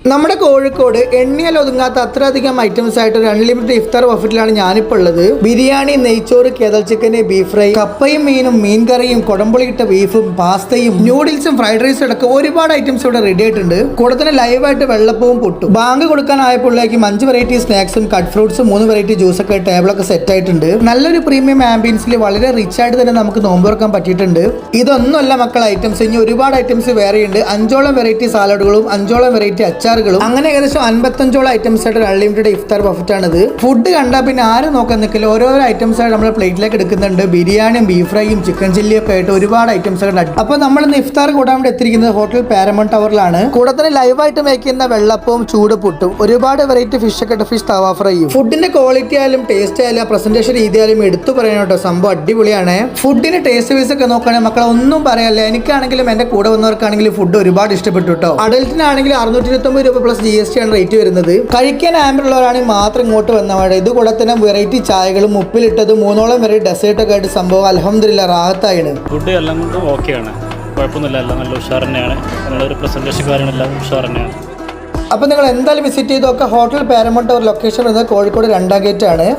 നമ്മുടെ കോഴിക്കോട് എണ്ണിയാൽ ഒതുങ്ങാത്ത അത്രയധികം ഐറ്റംസ് ആയിട്ട് ഒരു അൺലിമിറ്റഡ് ഇഫ്താർ ബഫറ്റിലാണ് ഞാനിപ്പോൾ ഉള്ളത്. ബിരിയാണി, നെയ്ച്ചോറ്, കേദൽ ചിക്കൻ, ബീഫ് ഫ്രൈ, കപ്പയും മീനും, മീൻ കറിയും, കുടംപുളിയിട്ട ബീഫും, പാസ്തയും, നൂഡിൽസും, ഫ്രൈഡ് റൈസും അടക്കം ഒരുപാട് ഐറ്റംസ് ഇവിടെ റെഡി ആയിട്ടുണ്ട്. കൂടെ തന്നെ ലൈവായിട്ട് വെള്ളപ്പവും പുട്ടും. ബാങ്ക് കൊടുക്കാനായപ്പോഴേക്കും 5 വെറൈറ്റി സ്നാക്സും കട്ട് ഫ്രൂട്ട്സും 3 വെറൈറ്റി ജ്യൂസൊക്കെ ടേബിളൊക്കെ സെറ്റ് ആയിട്ടുണ്ട്. നല്ലൊരു പ്രീമിയം ആംബിയൻസിൽ വളരെ റിച്ച് ആയിട്ട് തന്നെ നമുക്ക് നോമ്പ് തുറക്കാൻ പറ്റിയിട്ടുണ്ട്. ഇതൊന്നുമല്ല മക്കൾ ഐറ്റംസ്, ഇനി ഒരുപാട് ഐറ്റംസ് വേറെയുണ്ട്. 5ഓളം വെറൈറ്റി സാലഡുകളും 5ഓളം വെറൈറ്റി അച്ചാറുകളും, അങ്ങനെ ഏകദേശം 55ഓളം ഐറ്റംസ് ആയിട്ട് ഒരു അൺലിമിറ്റഡ് ഇഫ്താർ ബഫറ്റ് ആണിത്. ഫുഡ് കണ്ടാൽ പിന്നെ ആരും നോക്കാൻ നിൽക്കില്ല. ഓരോരോ ഐറ്റംസ് ആയിട്ട് നമ്മൾ പ്ലേറ്റിലേക്ക് എടുക്കുന്നുണ്ട്. ബിരിയാണിയും ബീഫ് ഫ്രൈയും ചിക്കൻ ചില്ലിയും ഒക്കെ ആയിട്ട് ഒരുപാട് ഐറ്റംസ് ഒക്കെ. അപ്പോൾ നമ്മൾ ഇന്ന് ഇഫ്താർ കൂടാൻ വേണ്ടി എത്തിയിരിക്കുന്നത് ഹോട്ടൽ പാരമൗണ്ട് ടവറിലാണ്. കൂടെ തന്നെ ലൈവായിട്ട് വയ്ക്കുന്ന വെള്ളപ്പവും ചൂട് പുട്ടും, ഒരുപാട് വെറൈറ്റി ഫിഷ് ഒക്കെ, ഫിഷ് തവ ഫ്രൈയും. ഫുഡിന്റെ ക്വാളിറ്റി ആയാലും ടേസ്റ്റ് ആയാലും പ്രസന്റേഷൻ രീതി ആയാലും എടുത്തു പറയാനോട്ടോ, സംഭവം അടിപൊളിയാണ്. ഫുഡിന് ടേസ്റ്റ് വൈസ് ഒക്കെ നോക്കുകയാണെങ്കിൽ മക്കളെ ഒന്നും പറയാനില്ല. എനിക്കാണെങ്കിലും എന്റെ കൂടെ വന്നവർക്കാണെങ്കിലും ഫുഡ് ഒരുപാട് ഇഷ്ടപ്പെട്ടു കേട്ടോ. അഡൽറ്റിനാണെങ്കിൽ 629 രൂപ പ്ലസ് GST ആണ് റേറ്റ് വരുന്നത്. കഴിക്കാൻ ആംബിളുള്ളവരാണെങ്കിൽ മാത്രം ഇങ്ങോട്ട് വന്നാൽ ഇത് കൂടെ തന്നെ വെറൈറ്റി ചായകളും ഉപ്പിലിട്ടതും 3ഓളം വരെ ഡെസേർട്ട് ഒക്കെ ആയിട്ട് സംഭവം അൽഹംദുലില്ലാ റാഹത്തായാണ്. ഫുഡ് എല്ലാം കൊണ്ടും ഓക്കെയാണ്, കുഴപ്പമൊന്നുമില്ല, എല്ലാം നല്ല ഉഷാർ തന്നെയാണ്. ഒരു പ്രസന്റേഷൻ കാര്യങ്ങളെല്ലാം ഉഷാർ തന്നെയാണ്. അപ്പോൾ നിങ്ങൾ എന്തായാലും വിസിറ്റ് ചെയ്തൊക്കെ. ഹോട്ടൽ പാരമൗണ്ട് ടവർ ലൊക്കേഷൻ വരുന്നത് കോഴിക്കോട് 2ാം ഗേറ്റ് ആണ്.